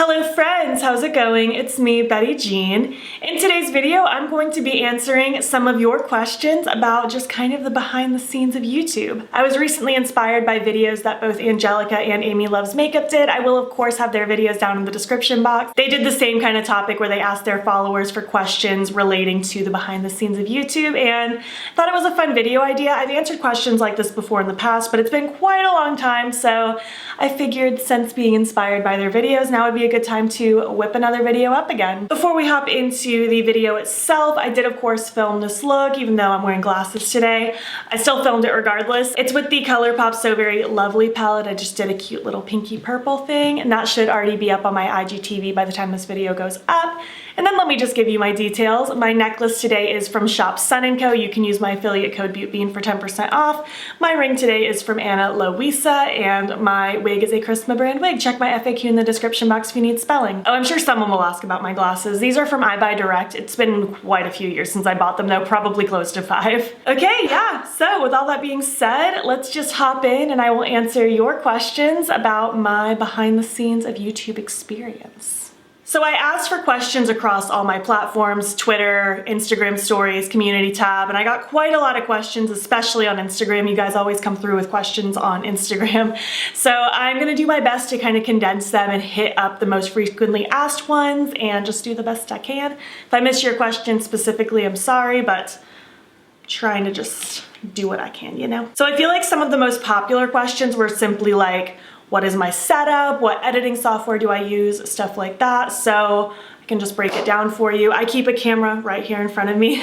Hello friends, how's it going? It's me, Betty Jean. In today's video, I'm going to be answering some of your questions about just kind of the behind the scenes of YouTube. I was recently inspired by videos that both Angelica and Amy Loves Makeup did. I will of course have their videos down in the description box. They did the same kind of topic where they asked their followers for questions relating to the behind the scenes of YouTube, and I thought it was a fun video idea. I've answered questions like this before in the past, but it's been quite a long time, so I figured since being inspired by their videos, now would be a good time to whip another video up again. Before we hop into the video itself, I did of course film this look, even though I'm wearing glasses today. I still filmed it regardless. It's with the Colourpop So Very Lovely palette. I just did a cute little pinky purple thing, and that should already be up on my IGTV by the time this video goes up. And then let me just give you my details. My necklace today is from Shop Sun & Co. You can use my affiliate code BEAUTBEAN for 10% off. My ring today is from Ana Luisa, and my wig is a Christmas brand wig. Check my FAQ in the description box if you need spelling. Oh, I'm sure someone will ask about my glasses. These are from I Buy Direct. It's been quite a few years since I bought them though, probably close to 5. Okay, yeah, so with all that being said, let's just hop in and I will answer your questions about my behind the scenes of YouTube experience. So I asked for questions across all my platforms, Twitter, Instagram stories, community tab, and I got quite a lot of questions, especially on Instagram. You guys always come through with questions on Instagram. So I'm gonna do my best to kind of condense them and hit up the most frequently asked ones and just do the best I can. If I miss your question specifically, I'm sorry, but I'm trying to just do what I can, you know? So I feel like some of the most popular questions were simply like, what is my setup? What editing software do I use? Stuff like that. So I can just break it down for you. I keep a camera right here in front of me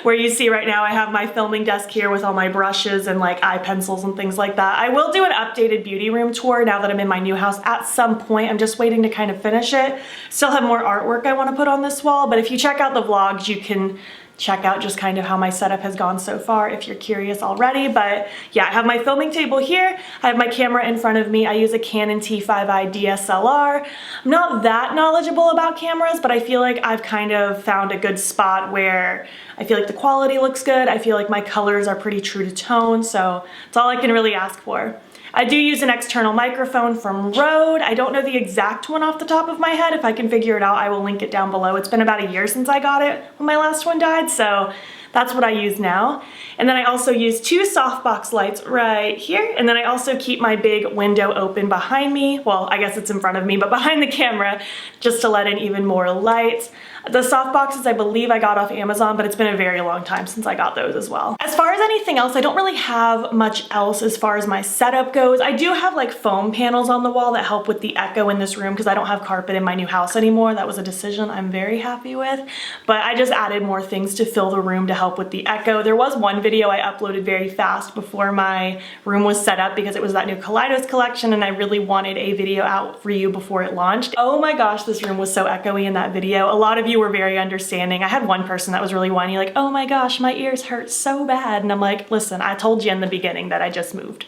where you see right now I have my filming desk here with all my brushes and like eye pencils and things like that. I will do an updated beauty room tour now that I'm in my new house at some point. I'm just waiting to kind of finish it. Still have more artwork I want to put on this wall, but if you check out the vlogs, you can check out just kind of how my setup has gone so far if you're curious already. But yeah, I have my filming table here. I have my camera in front of me. I use a Canon T5i DSLR. I'm not that knowledgeable about cameras, but I feel like I've kind of found a good spot where I feel like the quality looks good. I feel like my colors are pretty true to tone, so it's all I can really ask for. I do use an external microphone from Rode. I don't know the exact one off the top of my head. If I can figure it out, I will link it down below. It's been about a year since I got it when my last one died, so that's what I use now. And then I also use 2 softbox lights right here. And then I also keep my big window open behind me. Well, I guess it's in front of me, but behind the camera, just to let in even more light. The softboxes I believe I got off Amazon, but it's been a very long time since I got those as well. As far as anything else, I don't really have much else as far as my setup goes. I do have like foam panels on the wall that help with the echo in this room because I don't have carpet in my new house anymore. That was a decision I'm very happy with, but I just added more things to fill the room to help with the echo. There was one video I uploaded very fast before my room was set up because it was that new Kaleidos collection and I really wanted a video out for you before it launched. Oh my gosh, this room was so echoey in that video. A lot of you were very understanding. I had one person that was really whiny, like, oh my gosh, my ears hurt so bad. And I'm like, listen, I told you in the beginning that I just moved.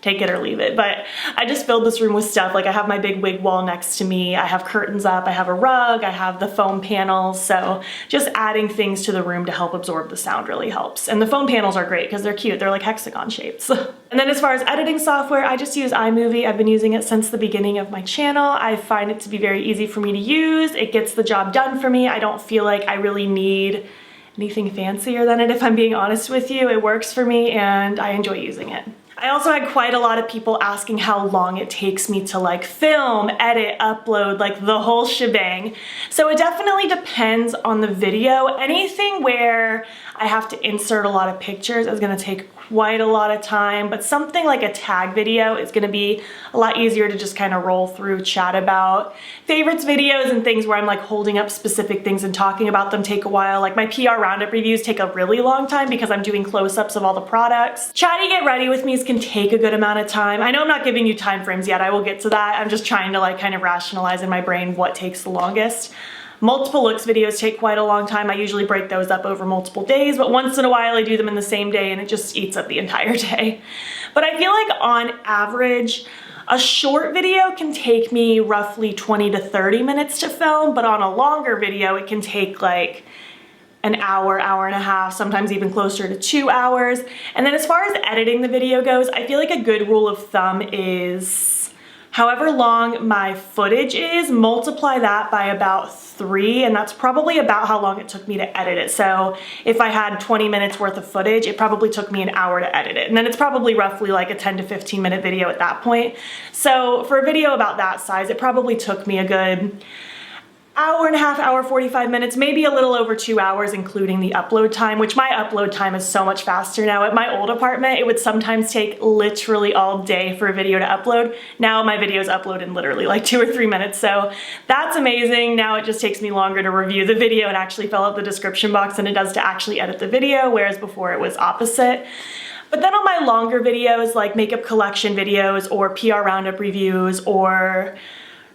Take it or leave it. But I just filled this room with stuff. Like I have my big wig wall next to me. I have curtains up. I have a rug. I have the foam panels. So just adding things to the room to help absorb the sound really helps. And the foam panels are great because they're cute. They're like hexagon shapes. And then as far as editing software, I just use iMovie. I've been using it since the beginning of my channel. I find it to be very easy for me to use. It gets the job done for me. I don't feel like I really need anything fancier than it, if I'm being honest with you. It works for me and I enjoy using it. I also had quite a lot of people asking how long it takes me to like film, edit, upload, like the whole shebang. So it definitely depends on the video. Anything where I have to insert a lot of pictures is gonna take quite a lot of time, but something like a tag video is gonna be a lot easier to just kind of roll through, chat about. Favorites videos and things where I'm like holding up specific things and talking about them take a while. Like my PR roundup reviews take a really long time because I'm doing close-ups of all the products. Chatting Get Ready With Me's can take a good amount of time. I know I'm not giving you time frames yet, I will get to that. I'm just trying to like kind of rationalize in my brain what takes the longest. Multiple looks videos take quite a long time. I usually break those up over multiple days, but once in a while I do them in the same day and it just eats up the entire day. But I feel like on average, a short video can take me roughly 20 to 30 minutes to film, but on a longer video it can take like an hour, hour and a half, sometimes even closer to 2 hours. And then as far as editing the video goes, I feel like a good rule of thumb is however long my footage is, multiply that by about 3, and that's probably about how long it took me to edit it. So if I had 20 minutes worth of footage, it probably took me an hour to edit it. And then it's probably roughly like a 10 to 15 minute video at that point. So for a video about that size, it probably took me a good hour and a half, hour 45 minutes, maybe a little over 2 hours, including the upload time, which my upload time is so much faster now. At my old apartment, it would sometimes take literally all day for a video to upload. Now my videos upload in literally like 2 or 3 minutes, so that's amazing. Now it just takes me longer to review the video and actually fill out the description box than it does to actually edit the video, whereas before it was opposite. But then on my longer videos, like makeup collection videos or PR roundup reviews or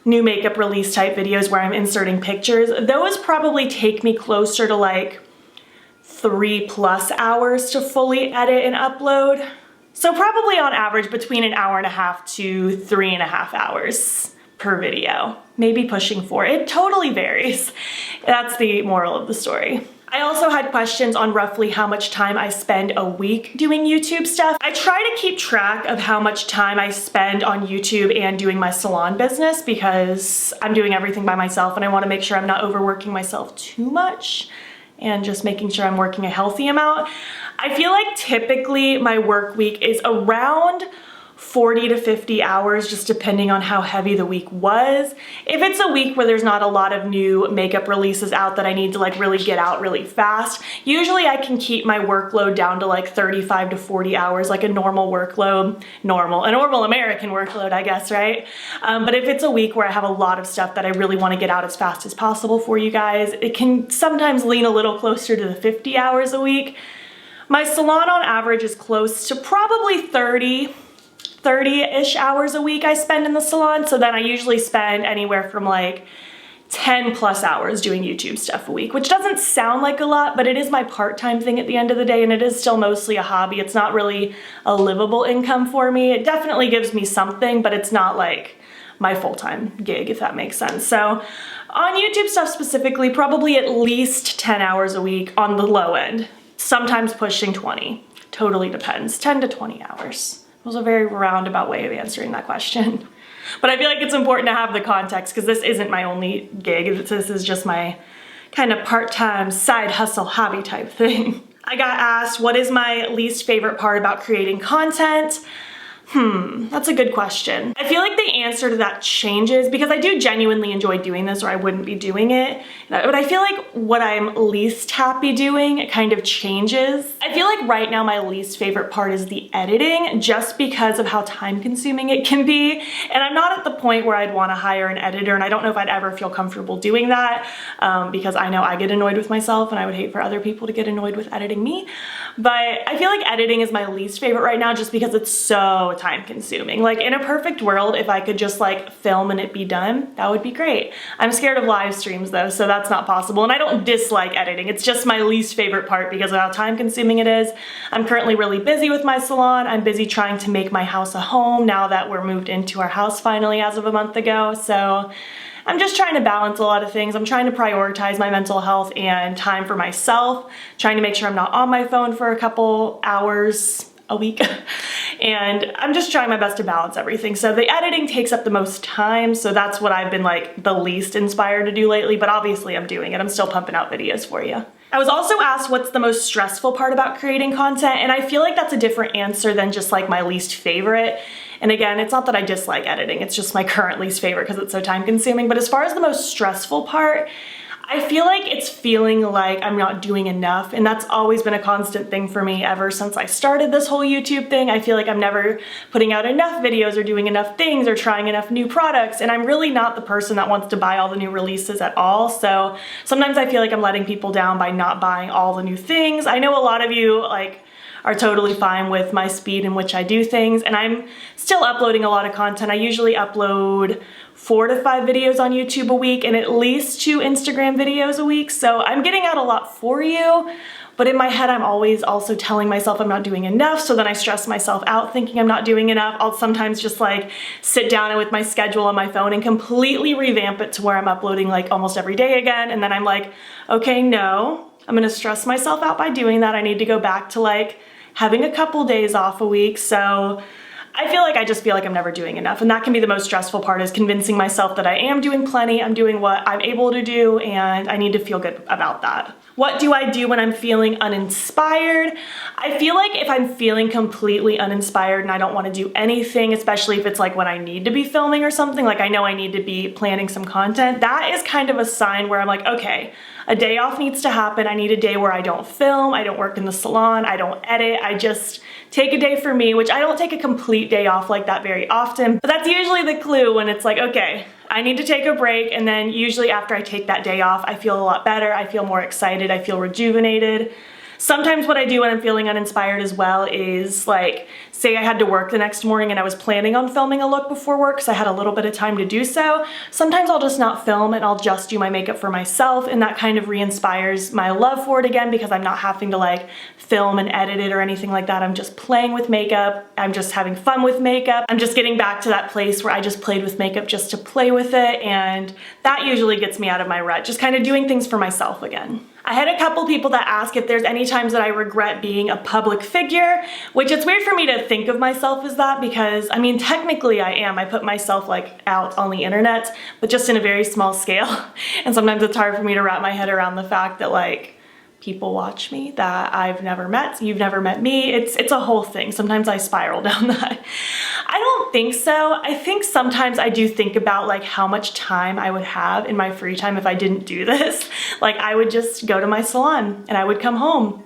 new makeup release type videos where I'm inserting pictures, those probably take me closer to like 3+ hours to fully edit and upload. So probably on average between an hour and a half to 3.5 hours per video, maybe pushing 4. It totally varies. That's the moral of the story. I also had questions on roughly how much time I spend a week doing YouTube stuff. I try to keep track of how much time I spend on YouTube and doing my salon business because I'm doing everything by myself and I want to make sure I'm not overworking myself too much and just making sure I'm working a healthy amount. I feel like typically my work week is around 40 to 50 hours, just depending on how heavy the week was. If it's a week where there's not a lot of new makeup releases out that I need to like really get out really fast, usually I can keep my workload down to like 35 to 40 hours, like a normal workload, a normal American workload, I guess, right? But if it's a week where I have a lot of stuff that I really want to get out as fast as possible for you guys, it can sometimes lean a little closer to the 50 hours a week. My salon on average is close to probably 30-ish hours a week I spend in the salon, so then I usually spend anywhere from like 10+ hours doing YouTube stuff a week, which doesn't sound like a lot, but it is my part-time thing at the end of the day, and it is still mostly a hobby. It's not really a livable income for me. It definitely gives me something, but it's not like my full-time gig, if that makes sense. So on YouTube stuff specifically, probably at least 10 hours a week on the low end, sometimes pushing 20. Totally depends, 10 to 20 hours. It was a very roundabout way of answering that question. But I feel like it's important to have the context because this isn't my only gig. This is just my kind of part-time side hustle hobby type thing. I got asked, what is my least favorite part about creating content? That's a good question. I feel like the answer to that changes because I do genuinely enjoy doing this or I wouldn't be doing it. But I feel like what I'm least happy doing kind of changes. I feel like right now my least favorite part is the editing just because of how time consuming it can be. And I'm not at the point where I'd want to hire an editor, and I don't know if I'd ever feel comfortable doing that because I know I get annoyed with myself and I would hate for other people to get annoyed with editing me. But I feel like editing is my least favorite right now just because it's so time consuming. Like in a perfect world, if I could just like film and it be done, that would be great. I'm scared of live streams though, so that's not possible. And I don't dislike editing. It's just my least favorite part because of how time consuming it is. I'm currently really busy with my salon. I'm busy trying to make my house a home now that we're moved into our house finally as of a month ago. So I'm just trying to balance a lot of things. I'm trying to prioritize my mental health and time for myself, trying to make sure I'm not on my phone for a couple hours a week. And I'm just trying my best to balance everything. So the editing takes up the most time. So that's what I've been like the least inspired to do lately, but obviously I'm doing it. I'm still pumping out videos for you. I was also asked what's the most stressful part about creating content. And I feel like that's a different answer than just like my least favorite. And again, it's not that I dislike editing. It's just my current least favorite because it's so time consuming. But as far as the most stressful part, I feel like it's feeling like I'm not doing enough, and that's always been a constant thing for me ever since I started this whole YouTube thing. I feel like I'm never putting out enough videos or doing enough things or trying enough new products, and I'm really not the person that wants to buy all the new releases at all. So sometimes I feel like I'm letting people down by not buying all the new things. I know a lot of you are totally fine with my speed in which I do things, and I'm still uploading a lot of content. I usually upload 4 to 5 videos on YouTube a week and at least 2 Instagram videos a week. So I'm getting out a lot for you, but in my head I'm always also telling myself I'm not doing enough, so then I stress myself out thinking I'm not doing enough. I'll sometimes just like sit down with my schedule on my phone and completely revamp it to where I'm uploading like almost every day again, and then I'm like, okay, no, I'm gonna stress myself out by doing that. I need to go back to like having a couple days off a week. So I feel like I'm never doing enough, and that can be the most stressful part, is convincing myself that I am doing plenty, I'm doing what I'm able to do, and I need to feel good about that. What do I do when I'm feeling uninspired? I feel like if I'm feeling completely uninspired and I don't want to do anything, especially if it's like when I need to be filming or something, like I know I need to be planning some content, that is kind of a sign where I'm like, okay, a day off needs to happen. I need a day where I don't film, I don't work in the salon, I don't edit, I just take a day for me, which I don't take a complete day off like that very often, but that's usually the clue when it's like, okay, I need to take a break, and then usually after I take that day off, I feel a lot better, I feel more excited, I feel rejuvenated. Sometimes what I do when I'm feeling uninspired as well is, like, say I had to work the next morning and I was planning on filming a look before work because I had a little bit of time to do so. Sometimes I'll just not film and I'll just do my makeup for myself, and that kind of re-inspires my love for it again because I'm not having to like film and edit it or anything like that. I'm just playing with makeup. I'm just having fun with makeup. I'm just getting back to that place where I just played with makeup just to play with it, and that usually gets me out of my rut, just kind of doing things for myself again. I had a couple people that ask if there's any times that I regret being a public figure, which it's weird for me to think of myself as that because, I mean, technically I am. I put myself like out on the internet, but just in a very small scale. And sometimes it's hard for me to wrap my head around the fact that like people watch me that I've never met, you've never met me. It's a whole thing. Sometimes I spiral down that. I don't think so. I think sometimes I do think about like how much time I would have in my free time if I didn't do this. Like I would just go to my salon and I would come home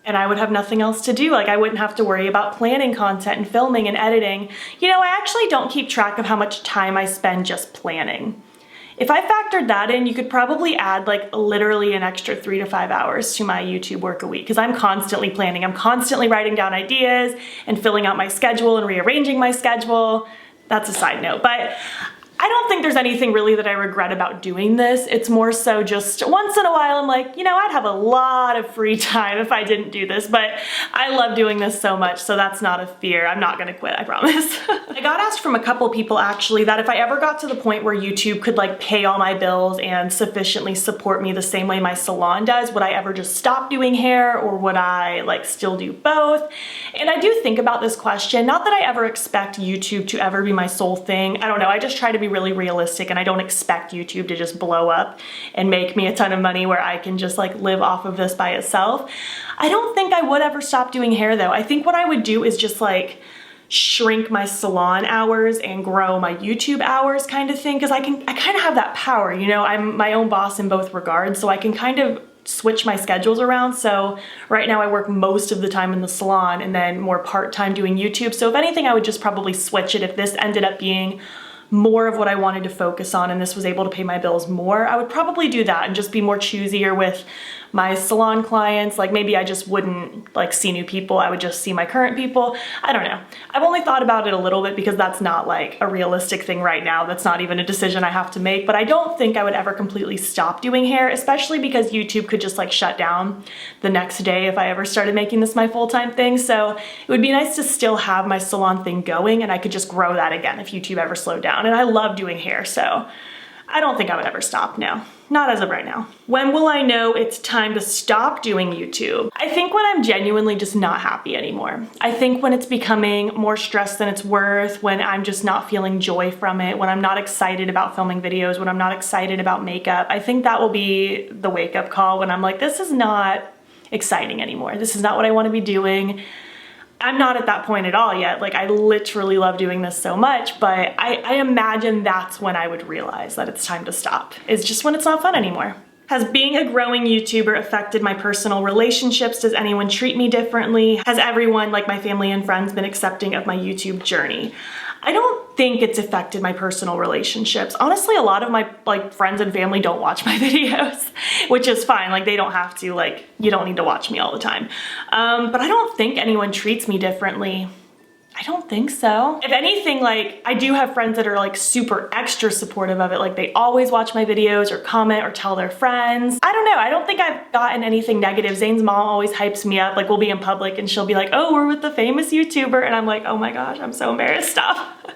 and I would have nothing else to do. Like I wouldn't have to worry about planning content and filming and editing. You know, I actually don't keep track of how much time I spend just planning. If I factored that in, you could probably add like literally an extra 3 to 5 hours to my YouTube work a week because I'm constantly planning. I'm constantly writing down ideas and filling out my schedule and rearranging my schedule. That's a side note, but I don't think there's anything really that I regret about doing this. It's more so just once in a while I'm like, you know, I'd have a lot of free time if I didn't do this, but I love doing this so much, so that's not a fear. I'm not gonna quit, I promise. I got asked from a couple people actually that if I ever got to the point where YouTube could like pay all my bills and sufficiently support me the same way my salon does, would I ever just stop doing hair or would I like still do both? And I do think about this question, not that I ever expect YouTube to ever be my sole thing. I don't know, I just try to be really realistic and I don't expect YouTube to just blow up and make me a ton of money where I can just like live off of this by itself. I don't think I would ever stop doing hair though. I think what I would do is just like shrink my salon hours and grow my YouTube hours kind of thing, because I kind of have that power, you know, I'm my own boss in both regards, so I can kind of switch my schedules around. So right now I work most of the time in the salon and then more part-time doing YouTube. So if anything, I would just probably switch it if this ended up being more of what I wanted to focus on and this was able to pay my bills more. I would probably do that and just be more choosier with my salon clients. Like maybe I just wouldn't like see new people, I would just see my current people. I don't know. I've only thought about it a little bit because that's not like a realistic thing right now. That's not even a decision I have to make, but I don't think I would ever completely stop doing hair, especially because YouTube could just like shut down the next day if I ever started making this my full-time thing. So it would be nice to still have my salon thing going and I could just grow that again if YouTube ever slowed down. And I love doing hair, so I don't think I would ever stop now. Not as of right now. When will I know it's time to stop doing YouTube? I think when I'm genuinely just not happy anymore. I think when it's becoming more stress than it's worth, when I'm just not feeling joy from it, when I'm not excited about filming videos, when I'm not excited about makeup. I think that will be the wake-up call when I'm like, this is not exciting anymore. This is not what I want to be doing. I'm not at that point at all yet. Like I literally love doing this so much, but I imagine that's when I would realize that it's time to stop. It's just when it's not fun anymore. Has being a growing YouTuber affected my personal relationships? Does anyone treat me differently? Has everyone, like my family and friends, been accepting of my YouTube journey? I don't think it's affected my personal relationships. Honestly, a lot of my like friends and family don't watch my videos, which is fine. Like they don't have to, like you don't need to watch me all the time. But I don't think anyone treats me differently. I don't think so. If anything, like I do have friends that are like super extra supportive of it. Like they always watch my videos or comment or tell their friends. I don't know. I don't think I've gotten anything negative. Zane's mom always hypes me up. Like we'll be in public and she'll be like, oh, we're with the famous YouTuber. And I'm like, oh my gosh, I'm so embarrassed. Stop.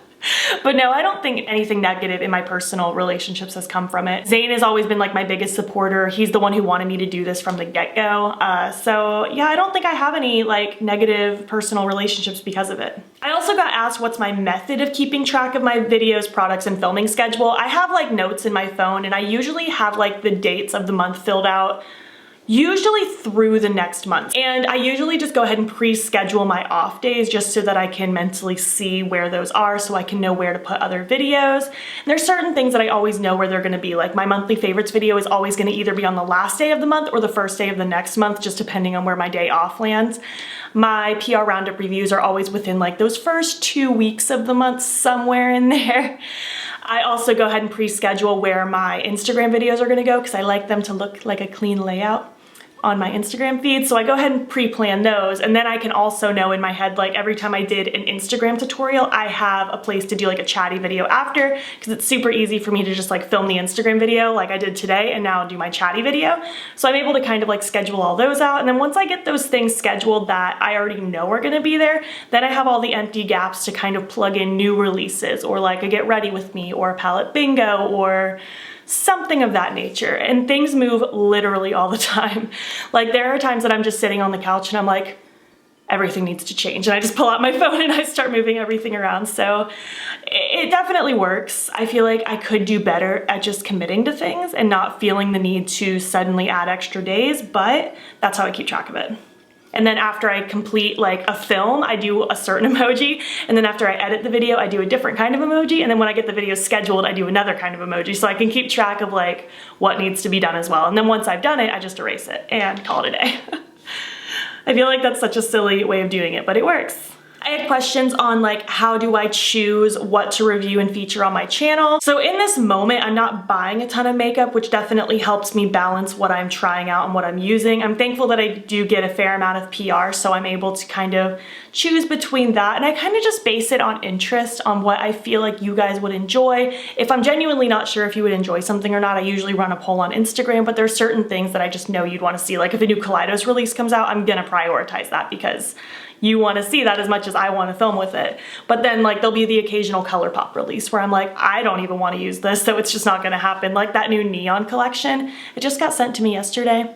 But no, I don't think anything negative in my personal relationships has come from it. Zane has always been like my biggest supporter. He's the one who wanted me to do this from the get-go. So yeah, I don't think I have any like negative personal relationships because of it. I also got asked what's my method of keeping track of my videos, products, and filming schedule. I have like notes in my phone, and I usually have like the dates of the month filled out usually through the next month. And I usually just go ahead and pre-schedule my off days just so that I can mentally see where those are, so I can know where to put other videos. And there's certain things that I always know where they're gonna be. Like my monthly favorites video is always gonna either be on the last day of the month or the first day of the next month, just depending on where my day off lands. My PR roundup reviews are always within like those first 2 weeks of the month, somewhere in there. I also go ahead and pre-schedule where my Instagram videos are gonna go because I like them to look like a clean layout on my Instagram feed. So I go ahead and pre-plan those. And then I can also know in my head, like every time I did an Instagram tutorial, I have a place to do like a chatty video after, because it's super easy for me to just like film the Instagram video like I did today and now do my chatty video. So I'm able to kind of like schedule all those out. And then once I get those things scheduled that I already know are gonna be there, then I have all the empty gaps to kind of plug in new releases, or like a get ready with me, or a palette bingo, or something of that nature. And things move literally all the time. Like there are times that I'm just sitting on the couch and I'm like, everything needs to change. And I just pull out my phone and I start moving everything around. So it definitely works. I feel like I could do better at just committing to things and not feeling the need to suddenly add extra days, but that's how I keep track of it. And then after I complete like a film, I do a certain emoji. And then after I edit the video, I do a different kind of emoji. And then when I get the video scheduled, I do another kind of emoji. So I can keep track of like what needs to be done as well. And then once I've done it, I just erase it and call it a day. I feel like that's such a silly way of doing it, but it works. I had questions on like, how do I choose what to review and feature on my channel? So in this moment, I'm not buying a ton of makeup, which definitely helps me balance what I'm trying out and what I'm using. I'm thankful that I do get a fair amount of PR, so I'm able to kind of choose between that. And I kind of just base it on interest, on what I feel like you guys would enjoy. If I'm genuinely not sure if you would enjoy something or not, I usually run a poll on Instagram, but there's certain things that I just know you'd want to see. Like if a new Kaleidos release comes out, I'm gonna prioritize that because you want to see that as much as I want to film with it. But then like there'll be the occasional Colourpop release where I'm like, I don't even want to use this, so it's just not going to happen. Like that new neon collection, it just got sent to me yesterday.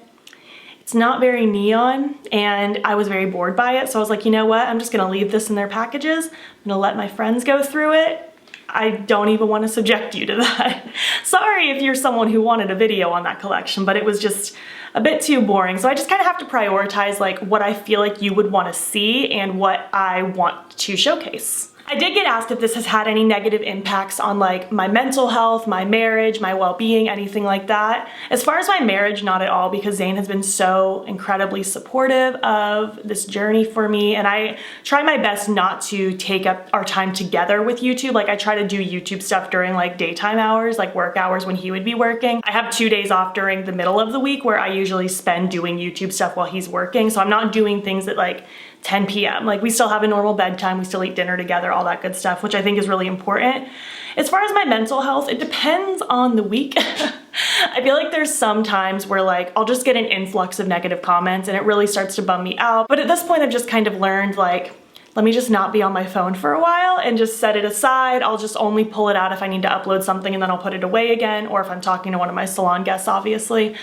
It's not very neon and I was very bored by it, so I was like, you know what, I'm just going to leave this in their packages. I'm going to let my friends go through it. I don't even want to subject you to that. Sorry if you're someone who wanted a video on that collection, but it was just a bit too boring. So I just kind of have to prioritize like what I feel like you would want to see and what I want to showcase. I did get asked if this has had any negative impacts on like my mental health, my marriage, my well-being, anything like that. As far as my marriage, not at all, because Zane has been so incredibly supportive of this journey for me, and I try my best not to take up our time together with YouTube. Like I try to do YouTube stuff during like daytime hours, like work hours when he would be working. I have 2 days off during the middle of the week where I usually spend doing YouTube stuff while he's working, so I'm not doing things at like 10 p.m. Like we still have a normal bedtime, we still eat dinner together, all that good stuff, which I think is really important. As far as my mental health, it depends on the week. I feel like there's some times where like I'll just get an influx of negative comments and it really starts to bum me out. But at this point I've just kind of learned like, let me just not be on my phone for a while and just set it aside. I'll just only pull it out if I need to upload something and then I'll put it away again, or if I'm talking to one of my salon guests, obviously.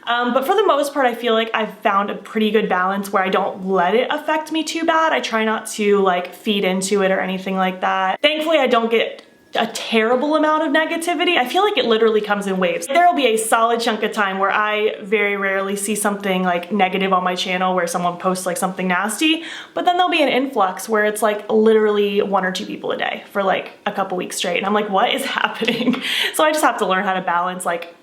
But for the most part, I feel like I've found a pretty good balance where I don't let it affect me too bad. I try not to like feed into it or anything like that. Thankfully, I don't get a terrible amount of negativity. I feel like it literally comes in waves. There'll be a solid chunk of time where I very rarely see something like negative on my channel where someone posts like something nasty, but then there'll be an influx where it's like literally 1 or 2 people a day for like a couple weeks straight. And I'm like, what is happening? So I just have to learn how to balance like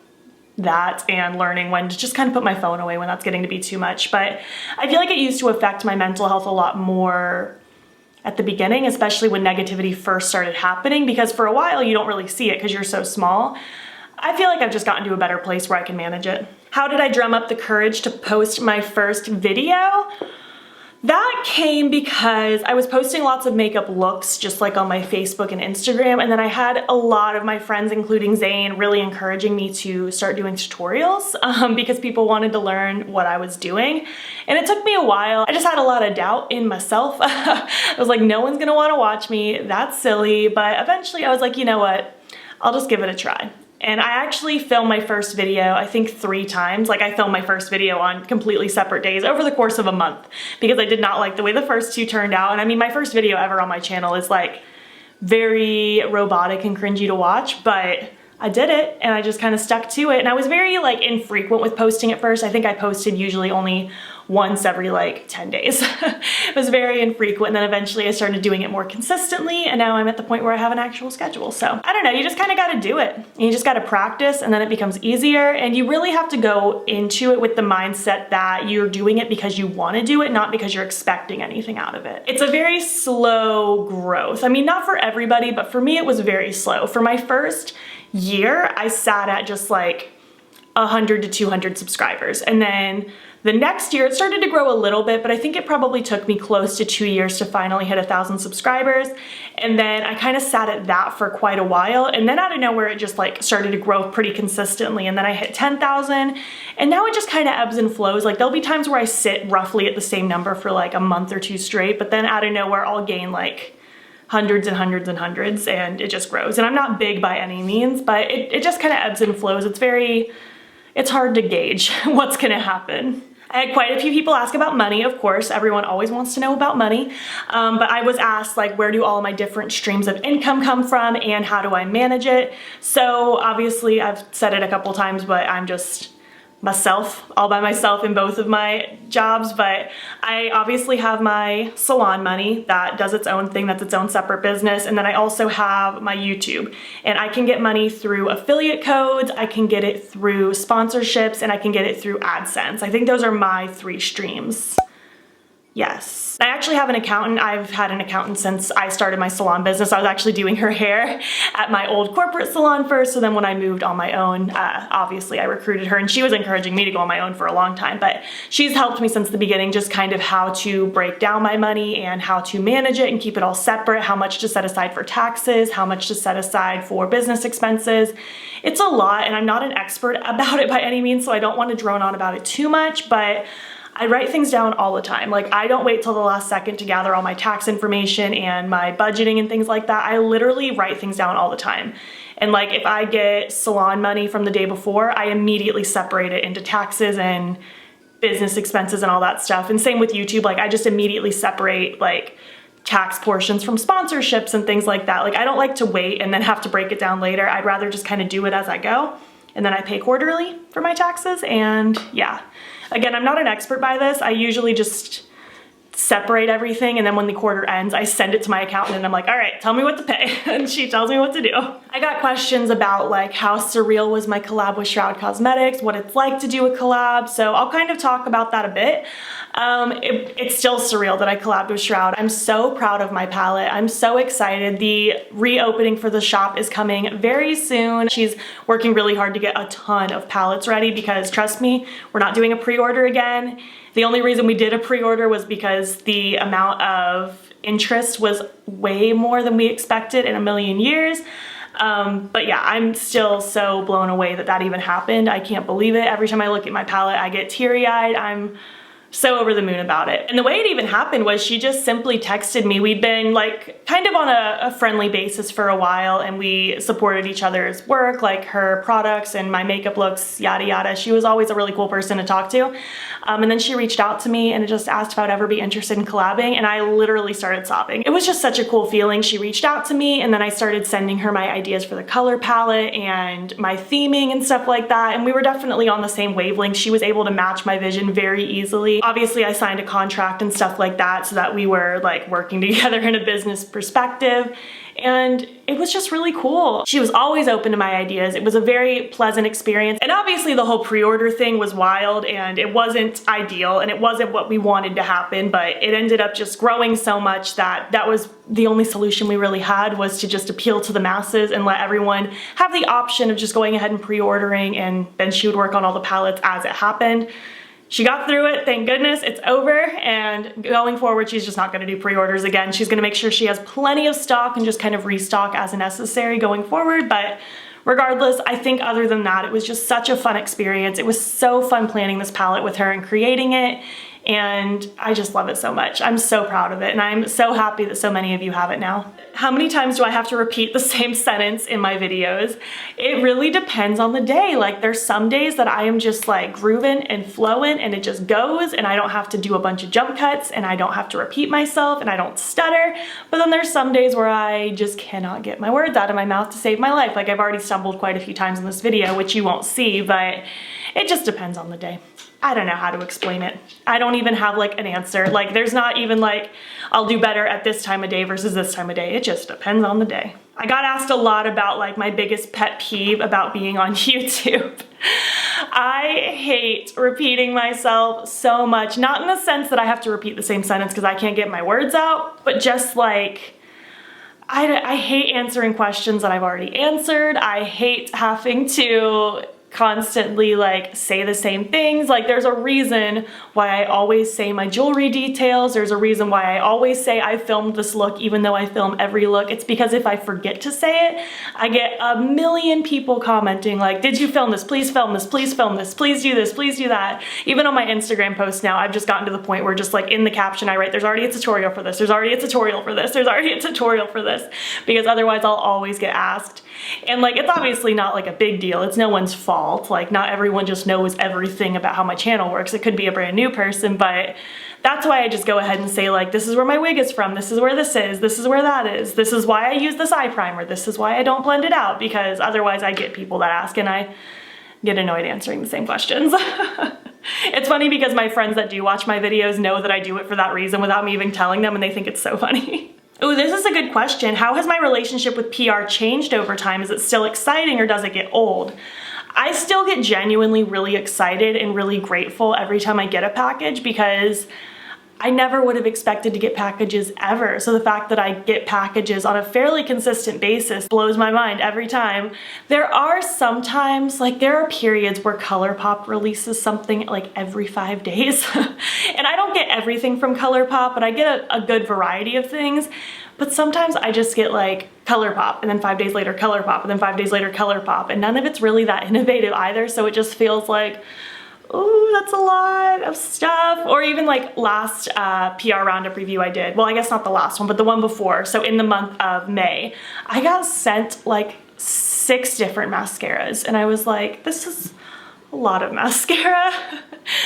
that and learning when to just kind of put my phone away when that's getting to be too much. But I feel like it used to affect my mental health a lot more at the beginning, especially when negativity first started happening, because for a while you don't really see it because you're so small. I feel like I've just gotten to a better place where I can manage it. How did I drum up the courage to post my first video? That came because I was posting lots of makeup looks just like on my Facebook and Instagram, and then I had a lot of my friends, including Zane, really encouraging me to start doing tutorials because people wanted to learn what I was doing. And it took me a while. I just had a lot of doubt in myself. I was like, no one's gonna wanna watch me, that's silly. But eventually I was like, you know what, I'll just give it a try. And I actually filmed my first video, I think 3 times. Like I filmed my first video on completely separate days over the course of a month because I did not like the way the first 2 turned out. And I mean, my first video ever on my channel is like very robotic and cringy to watch, but I did it and I just kind of stuck to it. And I was very like infrequent with posting at first. I think I posted usually only once every like 10 days. It was very infrequent, and then eventually I started doing it more consistently, and now I'm at the point where I have an actual schedule. So I don't know, you just kind of got to do it. You just got to practice, and then it becomes easier, and you really have to go into it with the mindset that you're doing it because you want to do it, not because you're expecting anything out of it. It's a very slow growth. I mean, not for everybody, but for me it was very slow. For my first year, I sat at just like 100 to 200 subscribers, and then the next year, it started to grow a little bit, but I think it probably took me close to 2 years to finally hit 1,000 subscribers. And then I kind of sat at that for quite a while. And then out of nowhere, it just like started to grow pretty consistently. And then I hit 10,000, and now it just kind of ebbs and flows. Like there'll be times where I sit roughly at the same number for like a month or 2 straight, but then out of nowhere, I'll gain like hundreds and hundreds and hundreds, and it just grows. And I'm not big by any means, but it just kind of ebbs and flows. It's hard to gauge what's gonna happen. I had quite a few people ask about money, of course. Everyone always wants to know about money. But I was asked, like, where do all my different streams of income come from and how do I manage it? So obviously, I've said it a couple times, but I'm just myself, all by myself in both of my jobs. But I obviously have my salon money that does its own thing, that's its own separate business. And then I also have my YouTube, and I can get money through affiliate codes, I can get it through sponsorships, and I can get it through AdSense. I think those are my 3 streams. Yes. I actually have an accountant. I've had an accountant since I started my salon business. I was actually doing her hair at my old corporate salon first, so then when I moved on my own, obviously I recruited her, and she was encouraging me to go on my own for a long time, but she's helped me since the beginning, just kind of how to break down my money and how to manage it and keep it all separate, how much to set aside for taxes, how much to set aside for business expenses. It's a lot, and I'm not an expert about it by any means, so I don't want to drone on about it too much, but I write things down all the time. Like I don't wait till the last second to gather all my tax information and my budgeting and things like that. I literally write things down all the time. And like if I get salon money from the day before, I immediately separate it into taxes and business expenses and all that stuff. And same with YouTube, like I just immediately separate like tax portions from sponsorships and things like that. Like I don't like to wait and then have to break it down later. I'd rather just kind of do it as I go. And then I pay quarterly for my taxes, and yeah. Again, I'm not an expert by this. I usually just separate everything, and then when the quarter ends, I send it to my accountant and I'm like, all right, tell me what to pay. And she tells me what to do. I got questions about like how surreal was my collab with Shroud Cosmetics, what it's like to do a collab. So I'll kind of talk about that a bit. It's still surreal that I collabed with Shroud. I'm so proud of my palette. I'm so excited. The reopening for the shop is coming very soon. She's working really hard to get a ton of palettes ready because trust me, we're not doing a pre-order again. The only reason we did a pre-order was because the amount of interest was way more than we expected in a million years. But yeah, I'm still so blown away that that even happened. I can't believe it. Every time I look at my palette, I get teary-eyed. I'm so over the moon about it. And the way it even happened was she just simply texted me. We'd been like kind of on a friendly basis for a while, and we supported each other's work, like her products and my makeup looks, yada yada. She was always a really cool person to talk to. And then she reached out to me and just asked if I would ever be interested in collabing, and I literally started sobbing. It was just such a cool feeling. She reached out to me, and then I started sending her my ideas for the color palette and my theming and stuff like that, and we were definitely on the same wavelength. She was able to match my vision very easily. Obviously, I signed a contract and stuff like that so that we were like working together in a business perspective, and it was just really cool. She was always open to my ideas. It was a very pleasant experience, and obviously the whole pre-order thing was wild, and it wasn't ideal, and it wasn't what we wanted to happen, but it ended up just growing so much that that was the only solution we really had, was to just appeal to the masses and let everyone have the option of just going ahead and pre-ordering, and then she would work on all the palettes as it happened. she got through it, thank goodness, it's over, and going forward, she's just not gonna do pre-orders again. She's gonna make sure she has plenty of stock and just kind of restock as necessary going forward, but regardless, I think other than that, it was just such a fun experience. It was so fun planning this palette with her and creating it, and I just love it so much. I'm so proud of it, and I'm so happy that so many of you have it now. How many times do I have to repeat the same sentence in my videos? It really depends on the day. Like, there's some days that I am just like grooving and flowing and it just goes, and I don't have to do a bunch of jump cuts, and I don't have to repeat myself, and I don't stutter. But then there's some days where I just cannot get my words out of my mouth to save my life. Like, I've already stumbled quite a few times in this video, which you won't see, but it just depends on the day. I don't know how to explain it. I don't even have like an answer. Like, there's not even like, I'll do better at this time of day versus this time of day. It just depends on the day. I got asked a lot about like my biggest pet peeve about being on YouTube. I hate repeating myself so much, not in the sense that I have to repeat the same sentence because I can't get my words out, but just like, I hate answering questions that I've already answered. I hate having to constantly like say the same things. Like, there's a reason why I always say my jewelry details. There's a reason why I always say I filmed this look even though I film every look. It's because if I forget to say it, I get a million people commenting like, did you film this? Please film this, please film this, please do this, please do that. Even on my Instagram posts now, I've just gotten to the point where just like in the caption I write, there's already a tutorial for this, there's already a tutorial for this, there's already a tutorial for this, because otherwise I'll always get asked. And like, it's obviously not like a big deal. It's no one's fault. Like, not everyone just knows everything about how my channel works. It could be a brand new person, but that's why I just go ahead and say like, this is where my wig is from, this is where this is where that is, this is why I use this eye primer, this is why I don't blend it out, because otherwise I get people that ask and I get annoyed answering the same questions. It's funny because my friends that do watch my videos know that I do it for that reason without me even telling them, and they think it's so funny. Oh, this is a good question. How has my relationship with PR changed over time? Is it still exciting or does it get old? I still get genuinely really excited and really grateful every time I get a package, because I never would have expected to get packages ever. So the fact that I get packages on a fairly consistent basis blows my mind every time. There are sometimes, like, there are periods where Colourpop releases something like every 5 days. And I don't get everything from Colourpop, but I get a good variety of things. But sometimes I just get like Colourpop, and then 5 days later Colourpop, and then 5 days later Colourpop, and none of it's really that innovative either. So it just feels like, ooh, that's a lot of stuff. Or even like last PR roundup review I did, well, I guess not the last one, but the one before. So in the month of May, I got sent like 6 different mascaras, and I was like, this is a lot of mascara.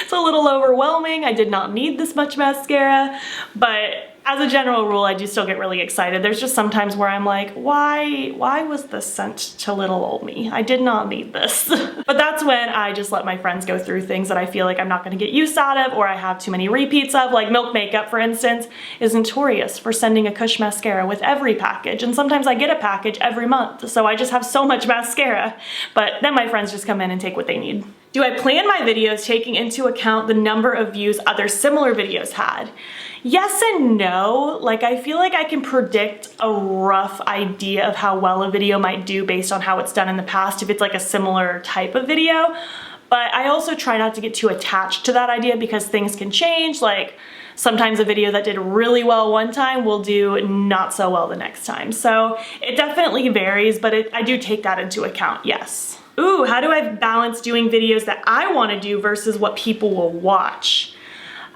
It's a little overwhelming. I did not need this much mascara, but as a general rule, I do still get really excited. There's just sometimes where I'm like, why was this sent to little old me? I did not need this. But that's when I just let my friends go through things that I feel like I'm not gonna get use out of, or I have too many repeats of. Like Milk Makeup, for instance, is notorious for sending a Kush mascara with every package. And sometimes I get a package every month. So I just have so much mascara. But then my friends just come in and take what they need. Do I plan my videos taking into account the number of views other similar videos had? Yes and no. Like, I feel like I can predict a rough idea of how well a video might do based on how it's done in the past if it's like a similar type of video. But I also try not to get too attached to that idea because things can change. Like, sometimes a video that did really well one time will do not so well the next time. So it definitely varies, but I do take that into account, yes. Ooh, how do I balance doing videos that I want to do versus what people will watch?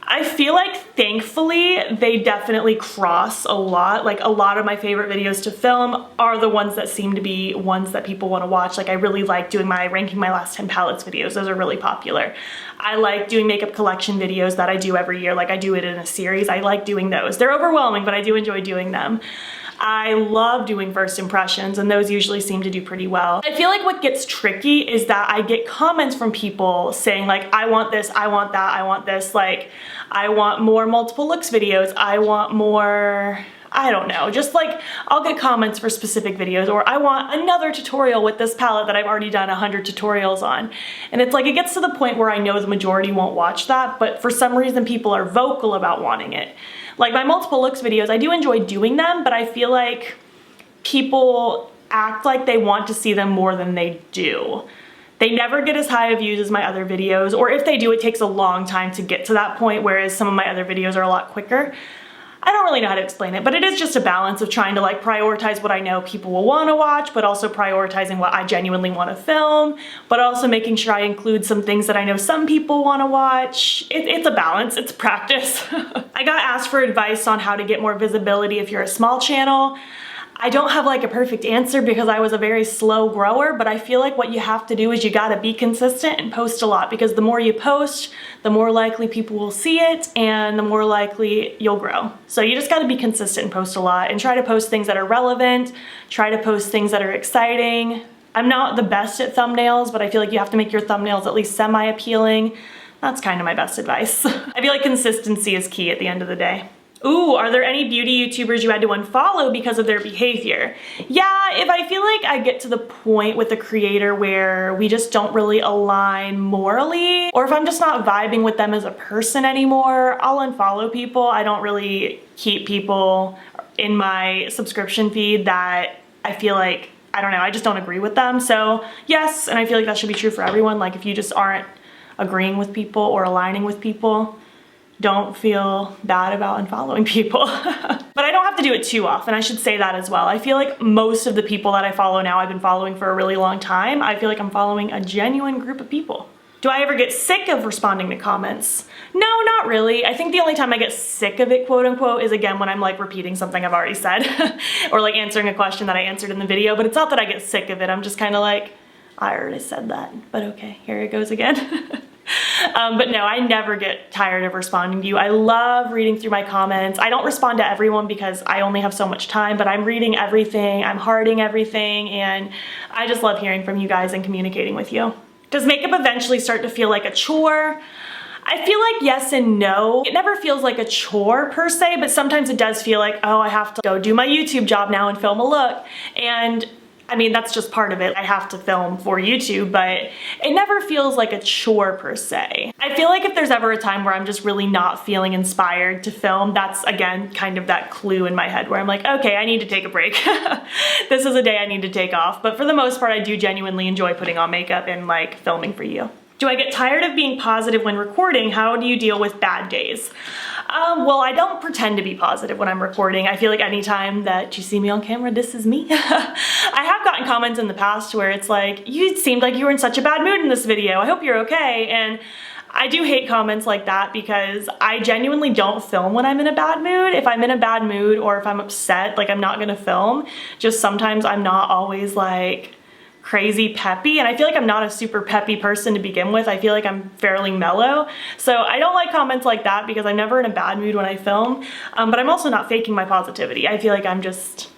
I feel like thankfully they definitely cross a lot. Like, a lot of my favorite videos to film are the ones that seem to be ones that people want to watch. Like, I really like doing my ranking my last 10 palettes videos. Those are really popular. I like doing makeup collection videos that I do every year. Like, I do it in a series. I like doing those. They're overwhelming, but I do enjoy doing them. I love doing first impressions, and those usually seem to do pretty well. I feel like what gets tricky is that I get comments from people saying like, I want this, I want that, I want this. Like, I want more multiple looks videos. I want more, I don't know, just like, I'll get comments for specific videos, or I want another tutorial with this palette that I've already done 100 tutorials on. And it's like, it gets to the point where I know the majority won't watch that, but for some reason people are vocal about wanting it. Like, my multiple looks videos, I do enjoy doing them, but I feel like people act like they want to see them more than they do. They never get as high of views as my other videos, or if they do, it takes a long time to get to that point, whereas some of my other videos are a lot quicker. I don't really know how to explain it, but it is just a balance of trying to like prioritize what I know people will want to watch, but also prioritizing what I genuinely want to film, but also making sure I include some things that I know some people want to watch. It's a balance, it's practice. I got asked for advice on how to get more visibility if you're a small channel. I don't have like a perfect answer because I was a very slow grower, but I feel like what you have to do is you gotta be consistent and post a lot, because the more you post, the more likely people will see it and the more likely you'll grow. So you just gotta be consistent and post a lot and try to post things that are relevant, try to post things that are exciting. I'm not the best at thumbnails, but I feel like you have to make your thumbnails at least semi-appealing. That's kind of my best advice. I feel like consistency is key at the end of the day. Ooh, are there any beauty YouTubers you had to unfollow because of their behavior? Yeah, if I feel like I get to the point with a creator where we just don't really align morally, or if I'm just not vibing with them as a person anymore, I'll unfollow people. I don't really keep people in my subscription feed that I feel like, I don't know, I just don't agree with them. So yes, and I feel like that should be true for everyone. Like if you just aren't agreeing with people or aligning with people, don't feel bad about unfollowing people. But I don't have to do it too often, I should say that as well. I feel like most of the people that I follow now, I've been following for a really long time. I feel like I'm following a genuine group of people. Do I ever get sick of responding to comments? No, not really. I think the only time I get sick of it, quote unquote, is again when I'm like repeating something I've already said or like answering a question that I answered in the video, but it's not that I get sick of it. I'm just kind of like, I already said that, but okay, here it goes again. But no, I never get tired of responding to you. I love reading through my comments. I don't respond to everyone because I only have so much time, but I'm reading everything, I'm hearting everything, and I just love hearing from you guys and communicating with you. Does makeup eventually start to feel like a chore? I feel like yes and no. It never feels like a chore per se, but sometimes it does feel like, oh, I have to go do my YouTube job now and film a look. And I mean, that's just part of it. I have to film for YouTube, but it never feels like a chore per se. I feel like if there's ever a time where I'm just really not feeling inspired to film, that's again kind of that clue in my head where I'm like, okay, I need to take a break. This is a day I need to take off. But for the most part, I do genuinely enjoy putting on makeup and like filming for you. Do I get tired of being positive when recording? How do you deal with bad days? Well, I don't pretend to be positive when I'm recording. I feel like anytime that you see me on camera, this is me. I have gotten comments in the past where it's like, you seemed like you were in such a bad mood in this video. I hope you're okay. And I do hate comments like that because I genuinely don't film when I'm in a bad mood. If I'm in a bad mood or if I'm upset, like I'm not gonna film. Just sometimes I'm not always like crazy peppy, and I feel like I'm not a super peppy person to begin with. I feel like I'm fairly mellow, so I don't like comments like that because I'm never in a bad mood when I film, but I'm also not faking my positivity. I feel like I'm just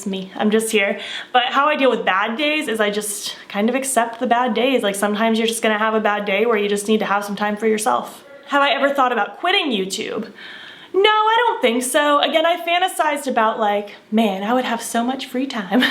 me. I'm just here. But how I deal with bad days is I just kind of accept the bad days. Like sometimes you're just gonna have a bad day where you just need to have some time for yourself. Have I ever thought about quitting YouTube? No, I don't think so. Again, I fantasized about like, man, I would have so much free time.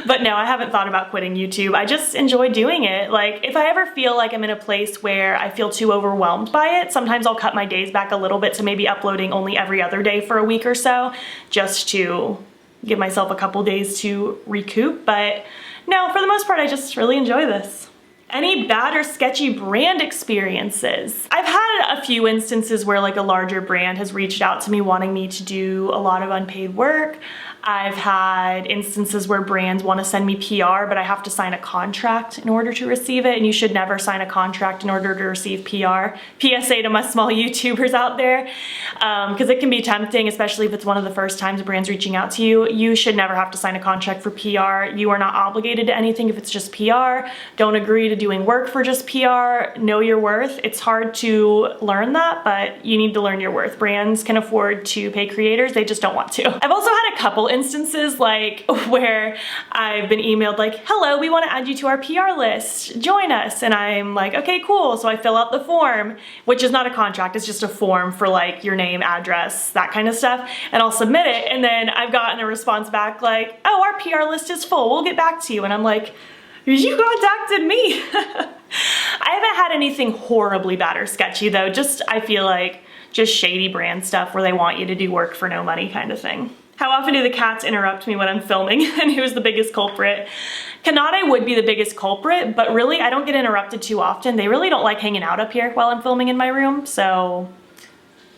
But no, I haven't thought about quitting YouTube. I just enjoy doing it. Like if I ever feel like I'm in a place where I feel too overwhelmed by it, sometimes I'll cut my days back a little bit to maybe uploading only every other day for a week or so, just to give myself a couple days to recoup. But no, for the most part, I just really enjoy this. Any bad or sketchy brand experiences? I've had a few instances where like a larger brand has reached out to me wanting me to do a lot of unpaid work. I've had instances where brands want to send me PR, but I have to sign a contract in order to receive it, and you should never sign a contract in order to receive PR. PSA to my small YouTubers out there, because it can be tempting, especially if it's one of the first times a brand's reaching out to you. You should never have to sign a contract for PR. You are not obligated to anything if it's just PR. Don't agree to doing work for just PR. Know your worth. It's hard to learn that, but you need to learn your worth. Brands can afford to pay creators, they just don't want to. I've also had a couple instances like where I've been emailed like, hello, we want to add you to our PR list, join us. And I'm like, okay, cool. So I fill out the form, which is not a contract, it's just a form for like your name, address, that kind of stuff. And I'll submit it. And then I've gotten a response back like, oh, our PR list is full, we'll get back to you. And I'm like, you contacted me. I haven't had anything horribly bad or sketchy though. Just, I feel like just shady brand stuff where they want you to do work for no money kind of thing. How often do the cats interrupt me when I'm filming, and who's the biggest culprit? Canade would be the biggest culprit, but really I don't get interrupted too often. They really don't like hanging out up here while I'm filming in my room, so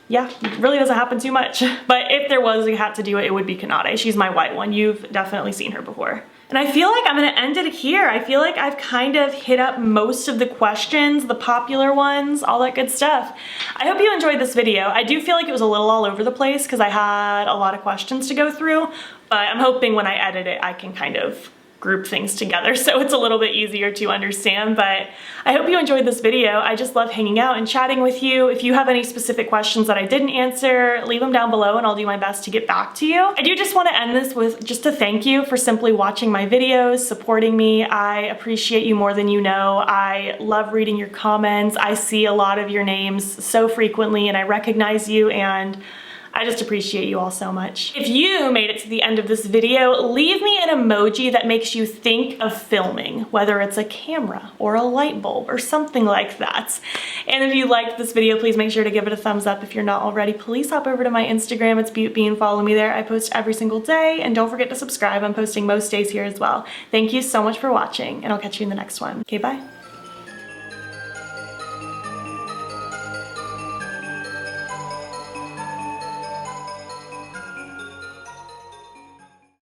yeah, it really doesn't happen too much. But if there was a hat to do it, it would be Canade. She's my white one. You've definitely seen her before. And I feel like I'm gonna end it here. I feel like I've kind of hit up most of the questions, the popular ones, all that good stuff. I hope you enjoyed this video. I do feel like it was a little all over the place because I had a lot of questions to go through, but I'm hoping when I edit it, I can kind of group things together so it's a little bit easier to understand. But I hope you enjoyed this video. I just love hanging out and chatting with you. If you have any specific questions that I didn't answer, leave them down below and I'll do my best to get back to you. I do just want to end this with just a thank you for simply watching my videos, supporting me. I appreciate you more than you know. I love reading your comments. I see a lot of your names so frequently and I recognize you, and I just appreciate you all so much. If you made it to the end of this video, leave me an emoji that makes you think of filming, whether it's a camera or a light bulb or something like that. And if you liked this video, please make sure to give it a thumbs up. If you're not already, please hop over to my Instagram. It's BEAUTBEAN. Follow me there. I post every single day, and don't forget to subscribe. I'm posting most days here as well. Thank you so much for watching, and I'll catch you in the next one. Okay, bye.